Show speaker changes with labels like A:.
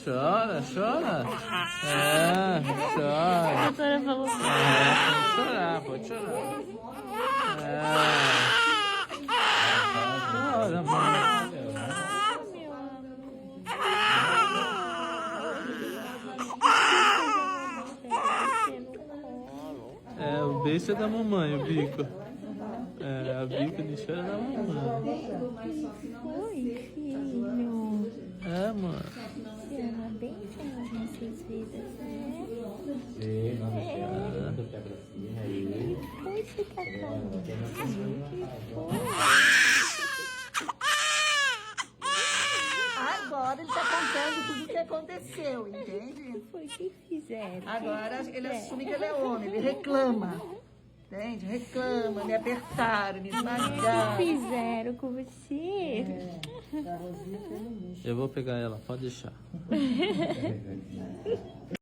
A: Chora, chora. É, chora.
B: A doutora falou.
A: Pode chorar, pode chorar. Chora, mãe. O beijo é da mamãe, o bico. A bico de choro é da mamãe.
B: Oi, filho.
A: Mano.
B: Você ama bem as nossas vidas, né?
C: Sim, vamos chegando, quebra-zinha aí.
B: Oi, você tá falando?
D: Agora ele está contando tudo o que aconteceu, entende?
B: Foi que fizeram.
D: Agora ele assume que ele é homem, ele reclama. Entende? Reclama, me apertaram, me
B: O que
D: esmagaram.
B: fizeram com você?
A: Eu vou pegar ela, pode deixar.